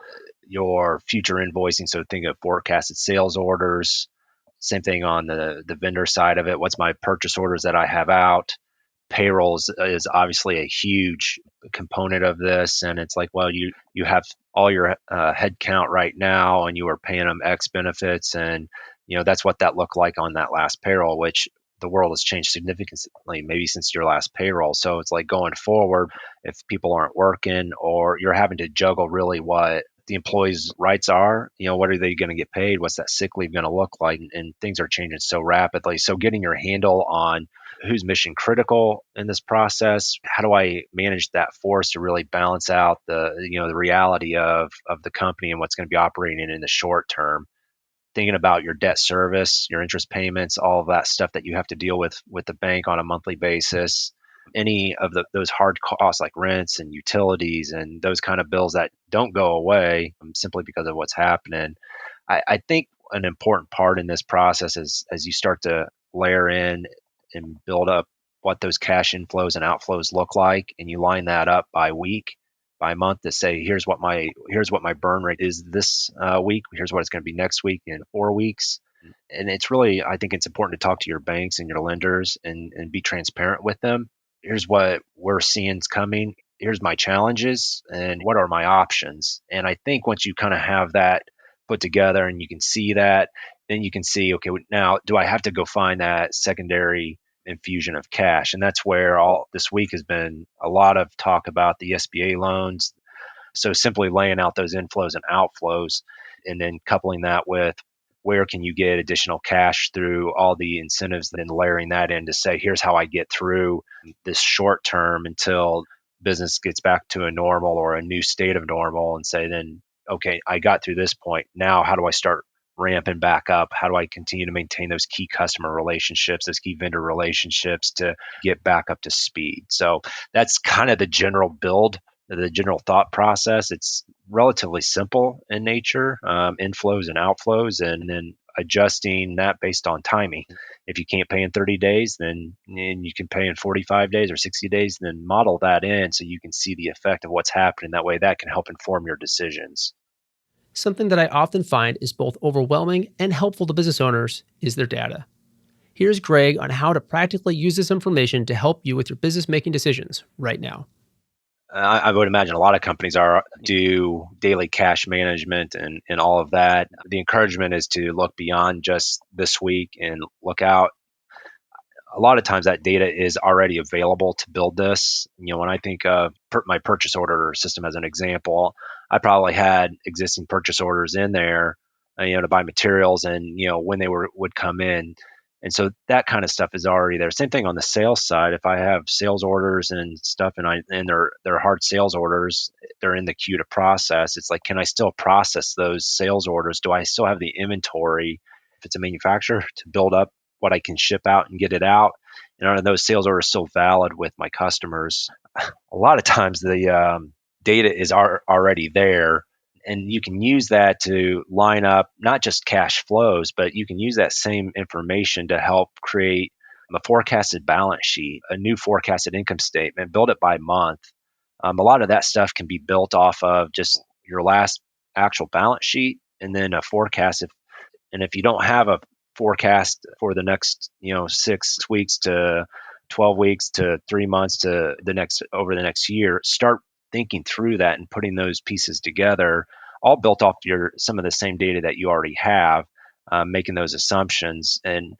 S4: your future invoicing. So think of forecasted sales orders. Same thing on the vendor side of it. What's my purchase orders that I have out? Payroll is obviously a huge component of this. And it's like, well, you have all your head count right now and you are paying them X benefits. And, that's what that looked like on that last payroll, which the world has changed significantly, maybe since your last payroll. So it's like going forward, if people aren't working or you're having to juggle really what the employees' rights are, what are they going to get paid? What's that sick leave going to look like? And things are changing so rapidly. So getting your handle on who's mission critical in this process, how do I manage that force to really balance out the reality of the company and what's going to be operating in the short term? Thinking about your debt service, your interest payments, all of that stuff that you have to deal with the bank on a monthly basis. Any of those hard costs like rents and utilities and those kind of bills that don't go away simply because of what's happening. I think an important part in this process is as you start to layer in and build up what those cash inflows and outflows look like, and you line that up by week, by month to say, here's what my burn rate is this week. Here's what it's going to be next week in 4 weeks. And it's really, I think it's important to talk to your banks and your lenders and be transparent with them. Here's what we're seeing is coming. Here's my challenges and what are my options. And I think once you kind of have that put together and you can see that, then you can see, okay, now do I have to go find that secondary infusion of cash? And that's where all this week has been a lot of talk about the SBA loans. So simply laying out those inflows and outflows and then coupling that with where can you get additional cash through all the incentives, then layering that in to say, here's how I get through this short term until business gets back to a normal or a new state of normal, and say then, okay, I got through this point. Now, how do I start ramping back up? How do I continue to maintain those key customer relationships, those key vendor relationships to get back up to speed? So that's kind of the general build, the general thought process. It's relatively simple in nature, inflows and outflows, and then adjusting that based on timing. If you can't pay in 30 days, then you can pay in 45 days or 60 days, then model that in so you can see the effect of what's happening. That way that can help inform your decisions.
S2: Something that I often find is both overwhelming and helpful to business owners is their data. Here's Greg on how to practically use this information to help you with your business making decisions right now.
S4: I would imagine a lot of companies do daily cash management and all of that. The encouragement is to look beyond just this week and look out. A lot of times that data is already available to build this. When I think of my purchase order system as an example, I probably had existing purchase orders in there, to buy materials and, when they would come in. And so that kind of stuff is already there. Same thing on the sales side. If I have sales orders and stuff and they're hard sales orders, they're in the queue to process. It's like, can I still process those sales orders? Do I still have the inventory, if it's a manufacturer, to build up what I can ship out and get it out? And are those sales orders still valid with my customers? A lot of times the data is already there. And you can use that to line up not just cash flows, but you can use that same information to help create a forecasted balance sheet, a new forecasted income statement, build it by month. A lot of that stuff can be built off of just your last actual balance sheet and then a forecast. And if you don't have a forecast for the next, 6 weeks to 12 weeks to 3 months to over the next year, start thinking through that and putting those pieces together, all built off some of the same data that you already have, making those assumptions. And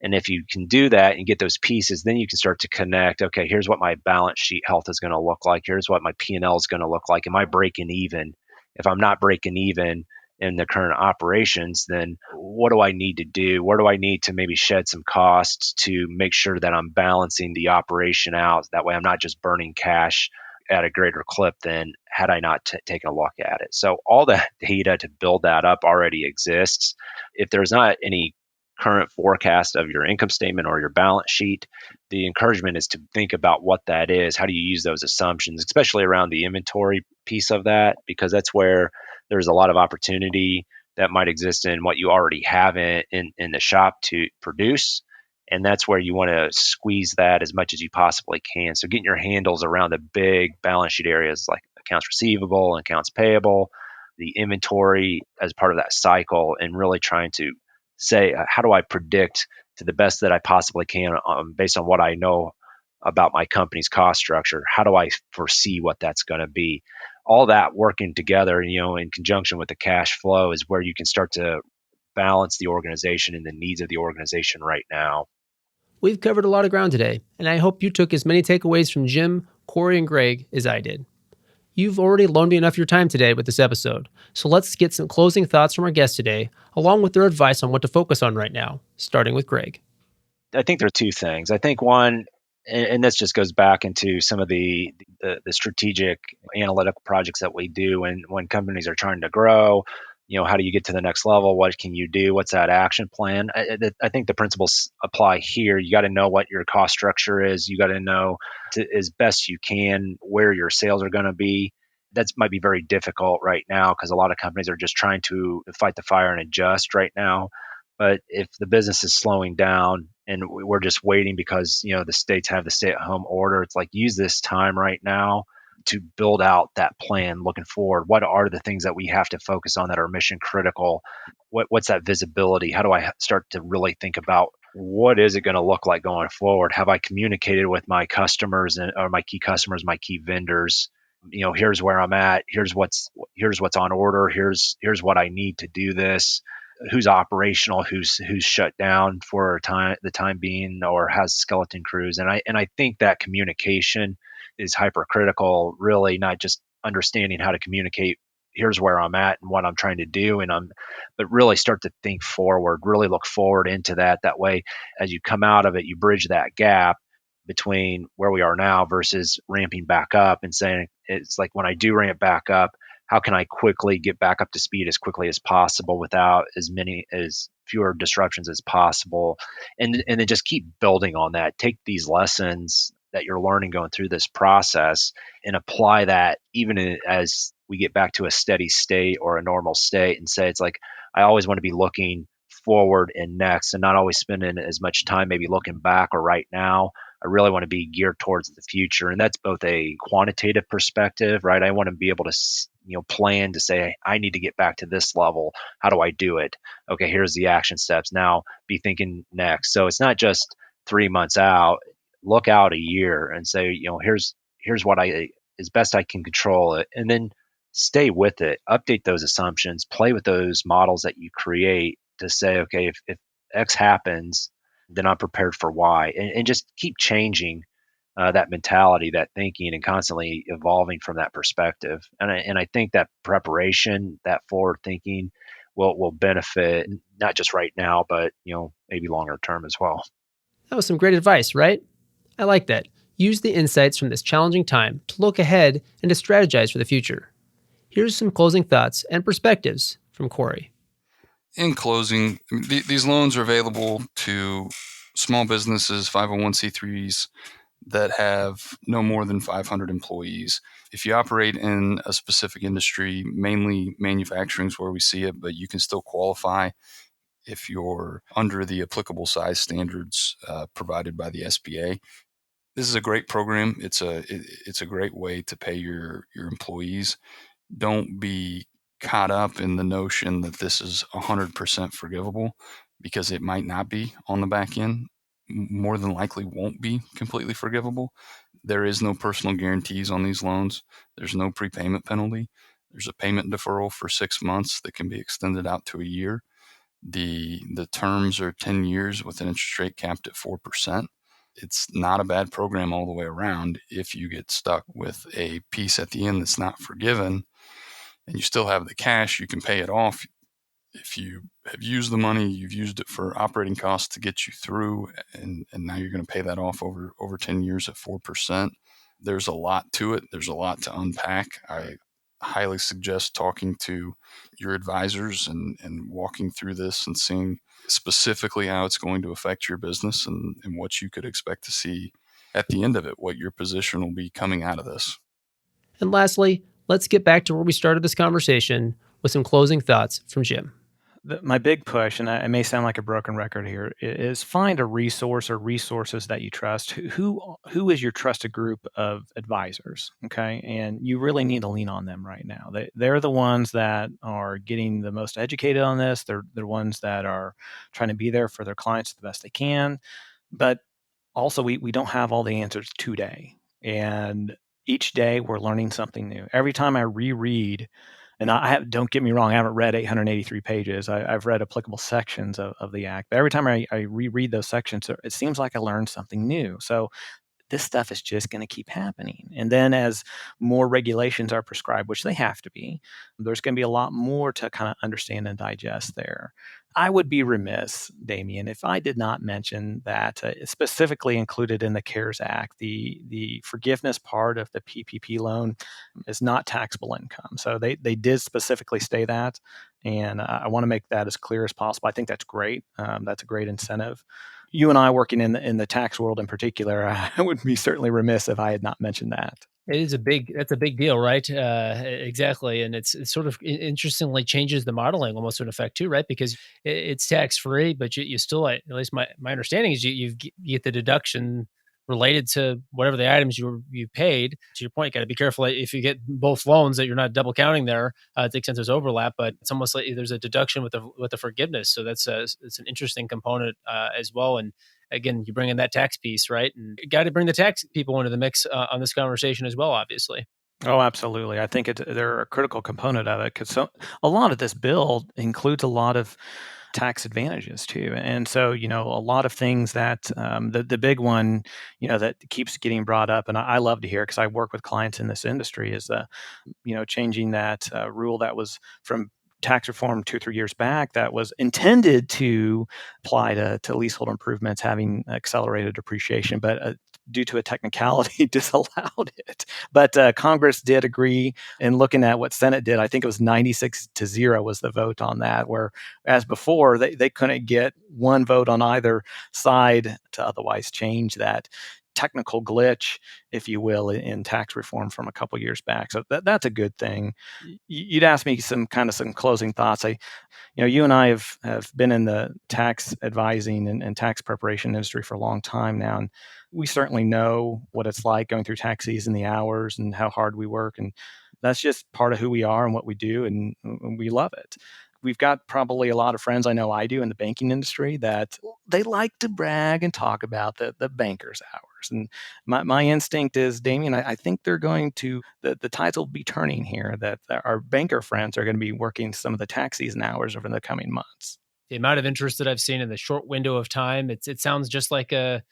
S4: if you can do that and get those pieces, then you can start to connect, okay, here's what my balance sheet health is going to look like. Here's what my P&L is going to look like. Am I breaking even? If I'm not breaking even in the current operations, then what do I need to do? Where do I need to maybe shed some costs to make sure that I'm balancing the operation out? That way I'm not just burning cash at a greater clip than had I not taken a look at it. So all that data to build that up already exists. If there's not any current forecast of your income statement or your balance sheet, the encouragement is to think about what that is. How do you use those assumptions, especially around the inventory piece of that, because that's where there's a lot of opportunity that might exist in what you already have in the shop to produce. And that's where you want to squeeze that as much as you possibly can. So getting your handles around the big balance sheet areas like accounts receivable, accounts payable, the inventory as part of that cycle, and really trying to say, how do I predict to the best that I possibly can based on what I know about my company's cost structure? How do I foresee what that's going to be? All that working together, in conjunction with the cash flow is where you can start to balance the organization and the needs of the organization right now.
S2: We've covered a lot of ground today, and I hope you took as many takeaways from Jim, Corey, and Greg as I did. You've already loaned me enough of your time today with this episode, so let's get some closing thoughts from our guests today, along with their advice on what to focus on right now, starting with Greg.
S4: I think there are two things. I think one, and this just goes back into some of the strategic analytical projects that we do when companies are trying to grow. How do you get to the next level? What can you do? What's that action plan? I think the principles apply here. You got to know what your cost structure is. You got to know as best you can where your sales are going to be. That might be very difficult right now because a lot of companies are just trying to fight the fire and adjust right now. But if the business is slowing down and we're just waiting because, the states have the stay-at-home order, it's like use this time right now to build out that plan looking forward. What are the things that we have to focus on that are mission critical? What's that visibility? How do I start to really think about what is it going to look like going forward? Have I communicated with my customers or my key customers, my key vendors? Here's where I'm at. Here's what's on order. Here's what I need to do this. Who's operational, who's shut down for the time being, or has skeleton crews. And I think that communication is hypercritical, really not just understanding how to communicate, here's where I'm at and what I'm trying to do, but really start to think forward, really look forward into that. That way, as you come out of it, you bridge that gap between where we are now versus ramping back up and saying, it's like when I do ramp back up, how can I quickly get back up to speed as quickly as possible without as fewer disruptions as possible, and then just keep building on that. Take these lessons that you're learning going through this process and apply that even as we get back to a steady state or a normal state, and say, it's like, I always want to be looking forward and next and not always spending as much time maybe looking back or right now. I really want to be geared towards the future. And that's both a quantitative perspective, right? I want to be able to, plan to say, I need to get back to this level. How do I do it? Okay, here's the action steps. Now be thinking next. So it's not just 3 months out, look out a year and say, here's what as best I can control it. And then stay with it, update those assumptions, play with those models that you create to say, okay, if X happens, then I'm prepared for Y, and just keep changing that mentality, that thinking, and constantly evolving from that perspective. And I think that preparation, that forward thinking, will benefit not just right now, but maybe longer term as well.
S2: That was some great advice, right? I like that. Use the insights from this challenging time to look ahead and to strategize for the future. Here's some closing thoughts and perspectives from Corey.
S1: In closing, these loans are available to small businesses, 501c3s that have no more than 500 employees. If you operate in a specific industry, mainly manufacturing is where we see it, but you can still qualify if you're under the applicable size standards provided by the SBA. This is a great program. It's a great way to pay your employees. Don't be caught up in the notion that this is 100% forgivable, because it might not be on the back end. More than likely won't be completely forgivable. There is no personal guarantees on these loans. There's no prepayment penalty. There's a payment deferral for 6 months that can be extended out to a year. The terms are 10 years with an interest rate capped at 4%. It's not a bad program all the way around. If you get stuck with a piece at the end that's not forgiven and you still have the cash, you can pay it off. If you have used the money, you've used it for operating costs to get you through, and now you're going to pay that off over 10 years at 4%. There's a lot to it. There's a lot to unpack. I highly suggest talking to your advisors and walking through this and seeing specifically how it's going to affect your business and what you could expect to see at the end of it, what your position will be coming out of this.
S2: And lastly, let's get back to where we started this conversation with some closing thoughts from Jim.
S3: My big push, and I may sound like a broken record here, is find a resource or resources that you trust. Who is your trusted group of advisors? Okay, and you really need to lean on them right now. They're the ones that are getting the most educated on this. They're the ones that are trying to be there for their clients the best they can. But also, we don't have all the answers today, and each day we're learning something new. Every time I reread. And don't get me wrong, I haven't read 883 pages. I've read applicable sections of the Act. But every time I reread those sections, it seems like I learned something new. So this stuff is just going to keep happening. And then as more regulations are prescribed, which they have to be, there's going to be a lot more to kind of understand and digest there. I would be remiss, Damien, if I did not mention that specifically included in the CARES Act, the forgiveness part of the PPP loan is not taxable income. So they did specifically say that, and I want to make that as clear as possible. I think that's great. That's a great incentive. You and I working in the tax world in particular, I would be certainly remiss if I had not mentioned that.
S2: That's a big deal, right? Exactly. And it's sort of interestingly changes the modeling almost in effect too, right? Because it's tax free, but you still, at least my understanding is you get the deduction related to whatever the items you paid. To your point, you got to be careful if you get both loans that you're not double counting there to the extent there's overlap, but it's almost like there's a deduction with the forgiveness. So it's an interesting component as well. And again, you bring in that tax piece, right? And you got to bring the tax people into the mix on this conversation as well, obviously.
S3: Oh, absolutely. I think they're a critical component of it because a lot of this bill includes a lot of tax advantages too. And so, a lot of things that the big one, that keeps getting brought up, and I love to hear because I work with clients in this industry, is changing that rule that was from tax reform 2 or 3 years back that was intended to apply to leasehold improvements having accelerated depreciation, but due to a technicality disallowed it. But Congress did agree, and looking at what Senate did, I think it was 96-0 was the vote on that, whereas before they couldn't get one vote on either side to otherwise change that technical glitch, if you will, in tax reform from a couple years back. So that's a good thing. You'd ask me some closing thoughts. You and I have been in the tax advising and tax preparation industry for a long time now, and we certainly know what it's like going through tax season, the hours, and how hard we work, and that's just part of who we are and what we do, and we love it. We've got probably a lot of friends, I know I do, in the banking industry that they like to brag and talk about the banker's hours. And my instinct is, Damien, I think they're going to, the tides will be turning here, that our banker friends are going to be working some of the tax season hours over the coming months.
S2: The amount of interest that I've seen in the short window of time, it sounds just like a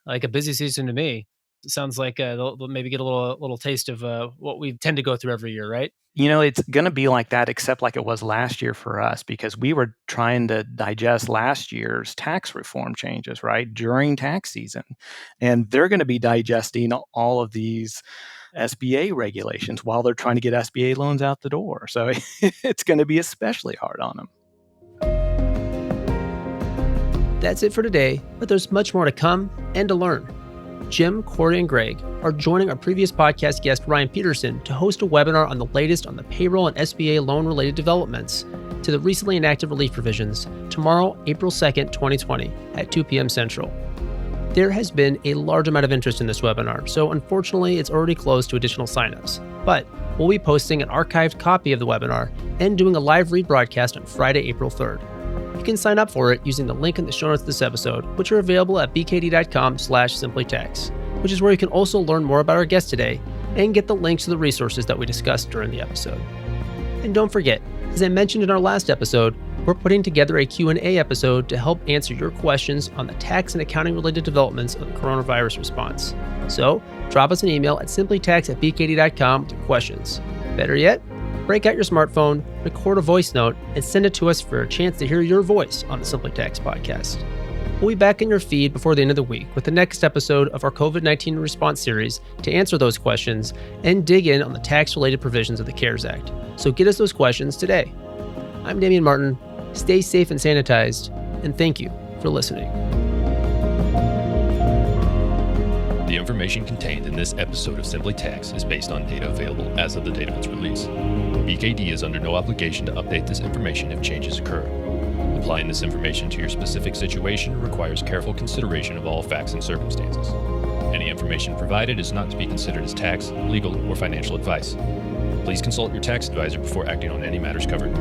S2: busy season to me. It sounds like they'll maybe get a little taste of what we tend to go through every year, right?
S3: It's going to be like that, except like it was last year for us, because we were trying to digest last year's tax reform changes, right, during tax season. And they're going to be digesting all of these SBA regulations while they're trying to get SBA loans out the door. So it's going to be especially hard on them.
S2: That's it for today, but there's much more to come and to learn. Jim, Corey, and Greg are joining our previous podcast guest, Ryan Peterson, to host a webinar on the latest on the payroll and SBA loan-related developments to the recently enacted relief provisions tomorrow, April 2nd, 2020 at 2 p.m. Central. There has been a large amount of interest in this webinar, so unfortunately it's already closed to additional signups. But we'll be posting an archived copy of the webinar and doing a live rebroadcast on Friday, April 3rd. You can sign up for it using the link in the show notes of this episode, which are available at bkd.com/simplytax, which is where you can also learn more about our guest today and get the links to the resources that we discussed during the episode. And don't forget, as I mentioned in our last episode, we're putting together a Q&A episode to help answer your questions on the tax and accounting related developments of the coronavirus response. So drop us an email at simplytax@bkd.com with your questions. Better yet, break out your smartphone, record a voice note, and send it to us for a chance to hear your voice on the Simply Tax podcast. We'll be back in your feed before the end of the week with the next episode of our COVID-19 response series to answer those questions and dig in on the tax-related provisions of the CARES Act. So get us those questions today. I'm Damien Martin. Stay safe and sanitized, and thank you for listening.
S5: The information contained in this episode of Simply Tax is based on data available as of the date of its release. BKD is under no obligation to update this information if changes occur. Applying this information to your specific situation requires careful consideration of all facts and circumstances. Any information provided is not to be considered as tax, legal, or financial advice. Please consult your tax advisor before acting on any matters covered.